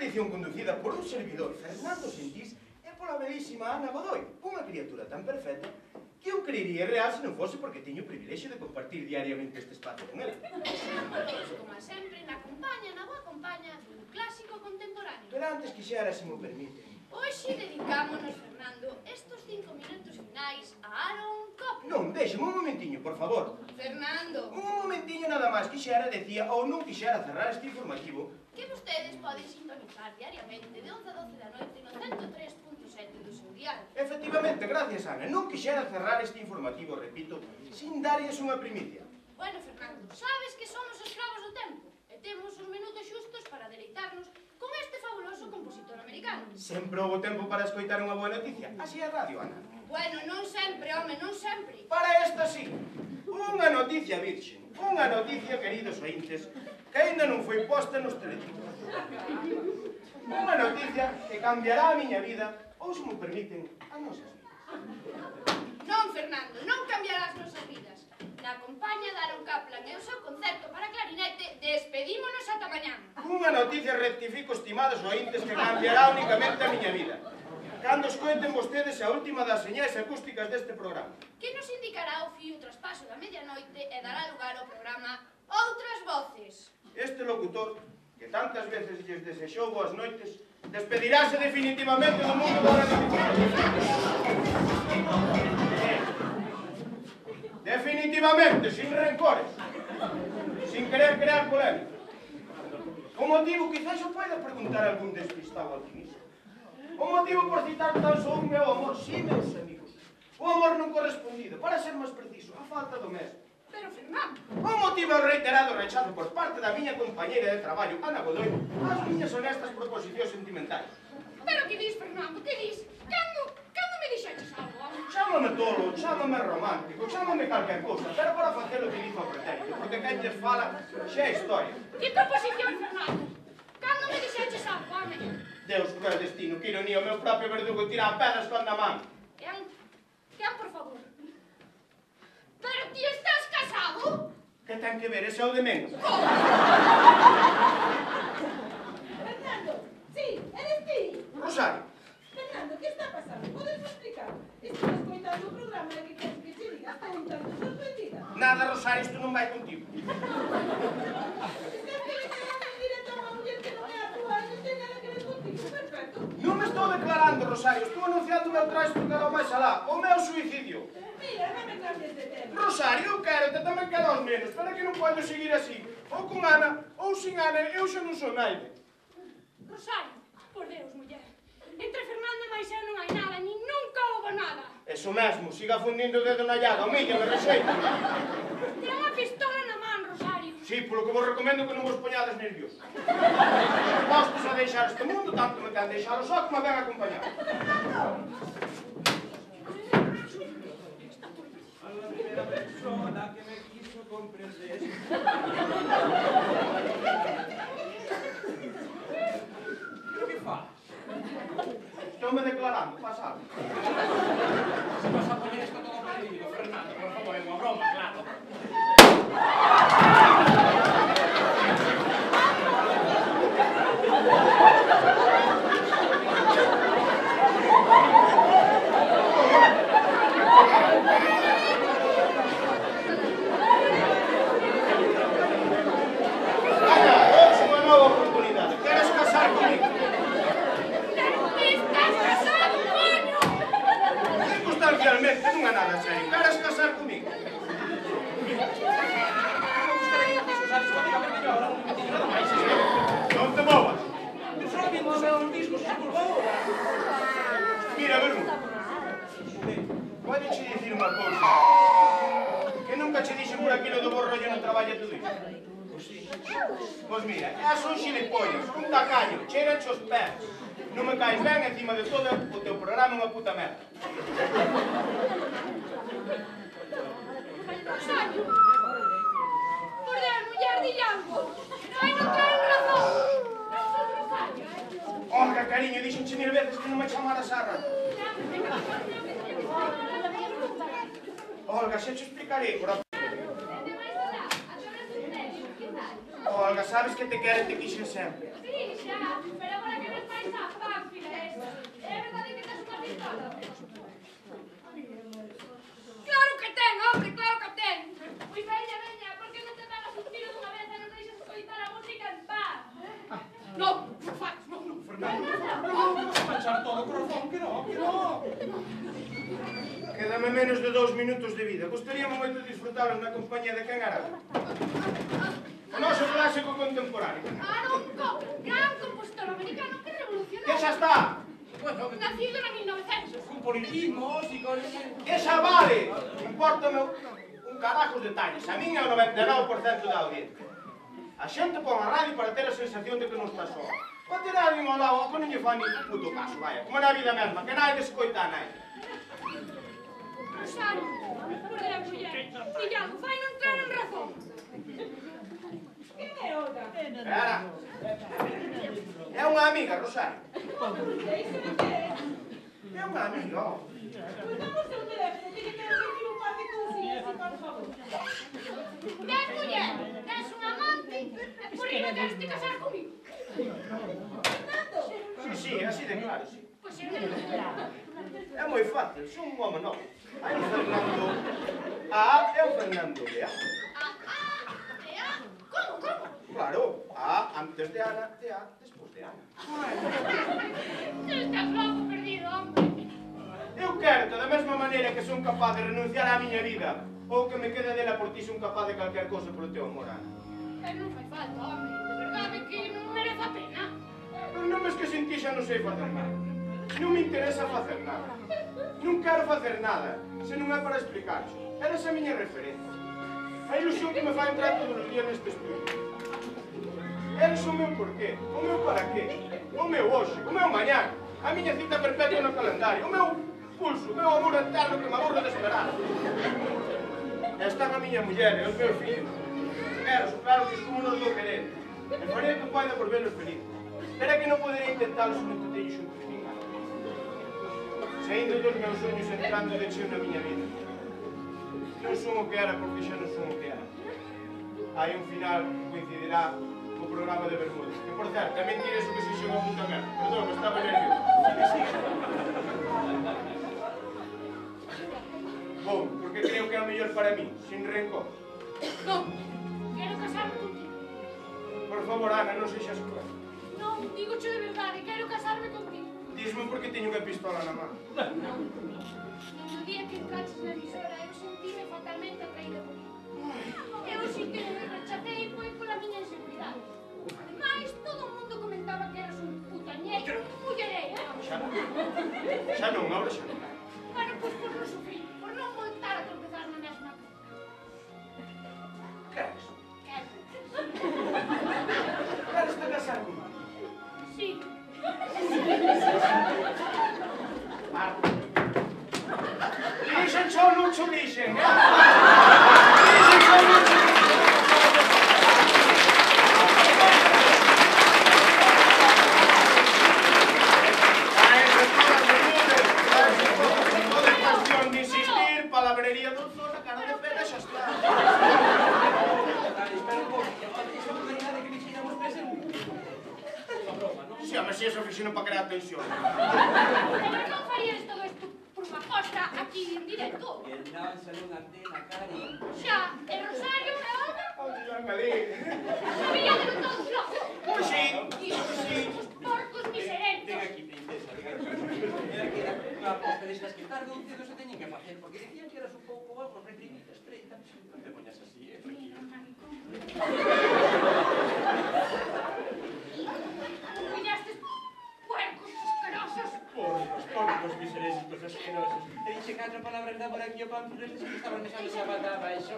edición conducida por un servidor, Fernando Sentís, e pola belísima Ana Godoy, unha criatura tan perfecta que eu creería real se non fose porque teño o privilexio de compartir diariamente este espacio con ela. Como sempre, na boa compaña dun clásico contemporáneo. Pero antes quixera, se mo permiten. Hoxe dedicámonos, Fernando, estos 5 minutos finais a Aaron Copland. Non, déxeme un momentiño, por favor. Fernando, Un momentiño nada máis quixera, decía, ou non quixera cerrar este informativo. que vostedes poden sintonizar diariamente de 11 a 12 da noite no 103.7 do seu diario. Efectivamente, gracias, Ana. Non quixera cerrar este informativo, repito, sin darlles unha primicia. Bueno, Fernando, sabes que somos escravos do tempo e temos os minutos xustos para deleitarnos con este fabuloso compositor americano. Sempre houve tempo para escoitar unha boa noticia. Así é a radio, Ana. Bueno, non sempre, home, non sempre. Para esta sí, unha noticia virxen, unha noticia, queridos ointes, que ainda non foi posta nos teletipos. Unha noticia que cambiará a miña vida, ou, se mo permiten, as nosas vidas. Non, Fernando, non cambiará as nosas vidas. Na compaña de Aaron Copland e o seu concerto para clarinete, despedímonos ata mañá. Unha noticia, rectifico, estimados ointes, que cambiará únicamente a miña vida. Cando escoiten vostedes a última das señais acústicas deste programa. Que nos indicará o fío traspaso da medianoite e dará lugar ao programa Outras Voces. Este locutor, que tantas veces lles desexou boas noites, despedirase definitivamente do mundo da radiodifusión. Definitivamente, sin rencores, sin querer crear polémica. O motivo, quizás o poida preguntar algún despistado alquimista. O motivo por citar tan só un meu amor, sí, meus amigos. O amor non correspondido, para ser máis preciso, a falta do mesmo. Pero, Fernando, O motivo é o reiterado rechazo por parte da miña compañeira de traballo, Ana Godoy, ás miñas honestas proposicións sentimentais. pero que dis, Fernando, que dis? Cando me dixeches algo, home? Chámame tolo, chámame romántico, chámame calquer cousa, pero para facelo utilizo o pretérito, porque quen lles fala xa é historia. Que proposición, Fernando? Cando me dixeches algo, home? Deus, que destino, que ironía, o meu propio verdugo tira a pedras con a man. Quen, por favor? Pero ti estás casado? Que ten que ver, ese é o de menos. Fernando, sí, eres ti. Rosario, Fernando, ¿qué está pasando? ¿Puedes explicar? Estoy escoitando o programa de que queres que te diga. Estou un tanto sorprendida. nada, Rosario, isto non vai contigo. Estás declarando en directo a unha muller que non é a túa e non ten nada que ver contigo. Perfecto. Non me estou declarando, Rosario, estou anunciando o meu traxe porque era o máis alá, o meu suicidio. Mira, non me cambies de tema. Rosario, eu quero, te tamén quero aos menos, pero é que non podo seguir así. Ou con Ana, ou sin Ana, eu xa non sou naide. Rosario, por Deus, muller. Entre Fernando e máis eu non hai nada, nin nunca houve nada. Eso mesmo, siga fundindo o dedo na llaga, humíllame, rexeita. Ten unha pistola na man, Rosario. Sí, polo que vos recomendo que non vos poñades nerviosos. Postos a deixar este mundo, tanto me ten deixalo só como me ven acompañar. A la primera persona que me quiso comprender. Pero que fa? Estou-me declarando, pasado. Se vas a poñer isto todo perdido, Fernando, por favor, é unha broma, claro. Ana, é unha nova oportunidade. Queres casar comigo? Estás casado, coño! Circunstancialmente, non é nada serio. Queres casar comigo? Non te movas. Só vindo o meu disco, se por favor. Mira, Bermú. Pódete dicir unha cousa. Que nunca che dixen por aquilo do borrollo no traballo todo isto. Pois mira, és un xilipollas, un tacaño, cheirache os pés. Non me caes ben, encima de todo, o teu programa é unha puta merda. Rosario! Por Deus, muller, dille algo. Ai, non traen razón. Non son Rosario, Olga, cariño, dixenche mil veces que non me chamara Sarra. Olga, xa te explicarei, por a... Olga, sabes que te quero e te quixen sempre. Sí, xa, pero agora que esa pánfila esa. É verdade que tes unha pistola? Claro que ten, hombre, claro que ten. Pois veña, veña, por que non te pegas un tiro dunha vez e non deixas escoitar a música en paz? Non, non faz, non, Fernando. Non manchar todo o corazón, que non, que non. Quédame menos de 2 minutos de vida. Gostaríame moito disfrutaros na compañía de quen era? O noso clásico contemporáneo. Aronco, gran compositor americano que revolucionou. Que xa está? Bueno, Nacido en 1900. con politismos e con... Que xa vale? Impórtame un carajos detalles. A min é o 99% da audiencia. A xente pon a radio para ter a sensación de que non está só. O ter a alguén ao lado, que non lle fa ni puto caso, vaya. Como na vida mesma, que naide escoita a naide. Rosario, por de la muller. Pillado, fai non entrar en razón. Quen é outra? Espera. É unha amiga, Rosario. Deixe-me ver. É unha amiga, ó. Pois damos o teléfono, que lle quero pedir un par de cousinhas, por favor. Tes muller, tes un amante, e por iso queres te casar comigo. Fernando! Sí, así de claro, sí. Pois eu non lo É moi fácil, son un home novo. Hai un Fernando A e un Fernando B. Como? Claro, A antes de Ana e A despois de Ana. Estás loco perdido, hombre. Eu quero que da mesma maneira que son capaz de renunciar á miña vida ou que me quede dela por ti son capaz de calquer cousa polo teu amor, Ana. Pero non fai falta, hombre. De verdade que non merece a pena. Pero non ves que sin ti xa non sei facer nada. Non me interesa facer nada. Non quero facer nada, se non é para explicarxo. Eres a miña referencia. A ilusión que me fai entrar todos os días neste estudio. Eres o meu porqué, o meu para qué, o meu hoxe, o meu mañán, a miña cita perpetua no calendario, o meu pulso, o meu amor eterno que me aburre de esperar. E están a miña muller e os meus fillos. Quero, claro que es como nos do querer. E faría que poida por velos feliz. Pero é que non podería intentalo se non te teño xunto de min. Saindo dos meus sonhos entrando de cheo na miña vida. Non son o que era porque xa non son o que era. Hai un final que coincidirá co programa de Bermúdez. Que, por certo, é mentira iso que se xo unha puta merda. Perdón, estaba nervioso. Bom, porque creo que é o mellor para mí, sin rencor. Non, quero casarme contigo. Por favor, Ana, non sexas cruel. Non, digo de verdade, quero casarme contigo. Dísme porque teño unha pistola na man. Non. No día que entraches na emisora, eu sentime fatalmente atraída por ti. Eu si que me rechacei foi pola miña inseguridade. Ademais, todo o mundo comentaba que eras un putañeiro, un mullereiro. Xa non, ahora xa non. Bueno, pois por non sufrir, por non voltar a tropezar na mesma cosa. Queres? Quero. Queres te casar comigo? Sí. Marta. Dixen xo non xo dixen, Dixen xo non xo dixen. Palabrería dulzona, cara de pena, xa está. Espera un pouco, que aparte esa oportunidade que dixéramos presente. Unha broma, non? Si, home, si eso fixino para crear tensión. Pero non farías todo isto por unha cosa aquí en directo. Que non salió unha antena, Cari. Xa, e Rosario e Olga Ai, ya me li. sabían de todos locos. Pois sí, Os porcos Ten miserentos. aquí, princesa, ven aquí. Era que era unha aposta destas que tarde ou cedo se teñen que facer, porque decían que eras un pouco algo reprimida, estreita. Non te poñas así, tranquilo. Cuidastes puercos asquerosos. Porcos miserentos, asquerosos. Te dixe 4 palabras da por aquí o pánfilo este que estaban deixando esa bata abaixo.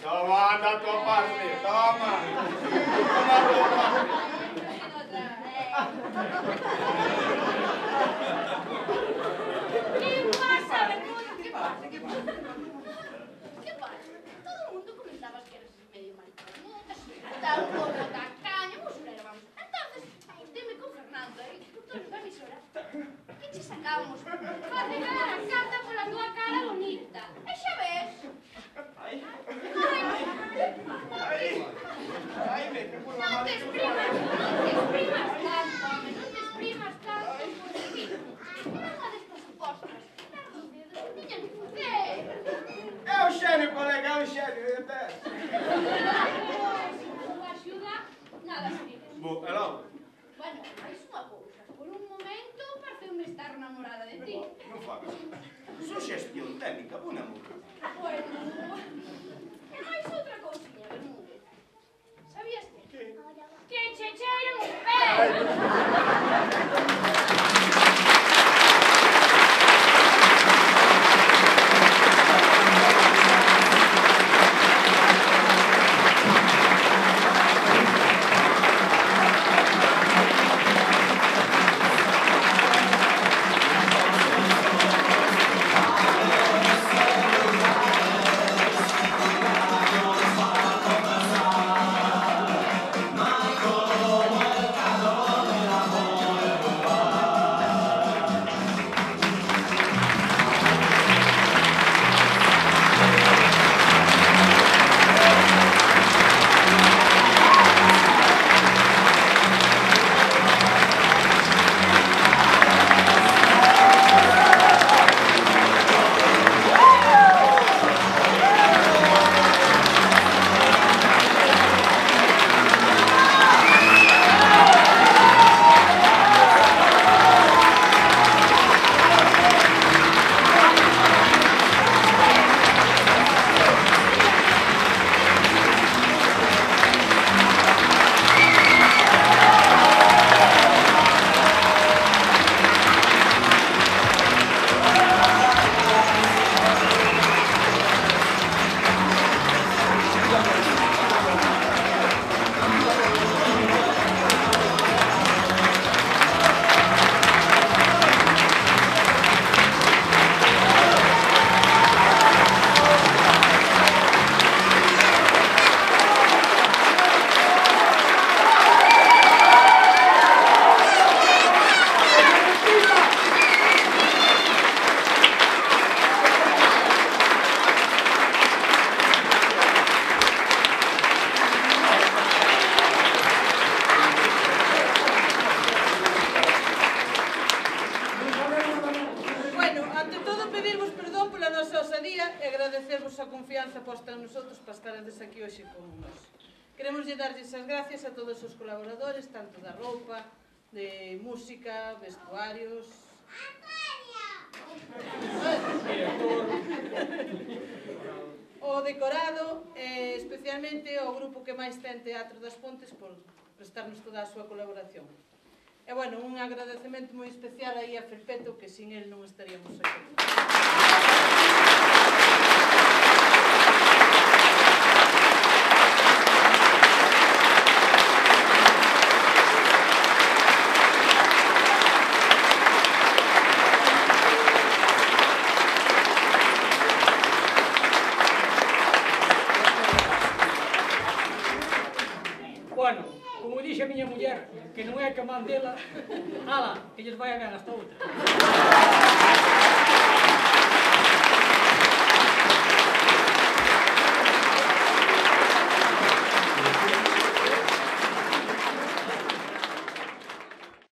Toma, anda a tua parte, toma. Toma a tua parte. Que pasa, Bermuda? Que pasa? Que pasa? Que pasa? Todo o mundo comentabas que eras medio mariconetas, tan porra, tan caña, musulera, vamos. Entonces, dime con Fernando, todos da emisora, que che sacábamos? Facer a carta pola tua cara bonita. E xa ves? Ai, Ai, ai, me que por non te exprimas tanto. gran xenio de tes. Súa axuda, nada sirve. Bo, e logo? Bueno, máis unha cousa. Por un momento pareceume estar namorada de ti. Non fagas. Suxestión técnica, bona mujer. Bueno, e máis outra cousiña, Bermúdez. Sabías que? Que che cheiran o pé! agradecervos a confianza posta en nosotros para estarades aquí hoxe con nós. Queremos darlles as gracias a todos os colaboradores, tanto da roupa, de música, vestuarios... o decorado, especialmente ao grupo que máis ten Teatro das Pontes por prestarnos toda a súa colaboración. E, bueno, un agradecemento moi especial aí a Felpeto, que sin el non estaríamos aquí. Bueno, como dixe a miña muller, que non é que man dela, ala, que lles vai a ben hasta outra.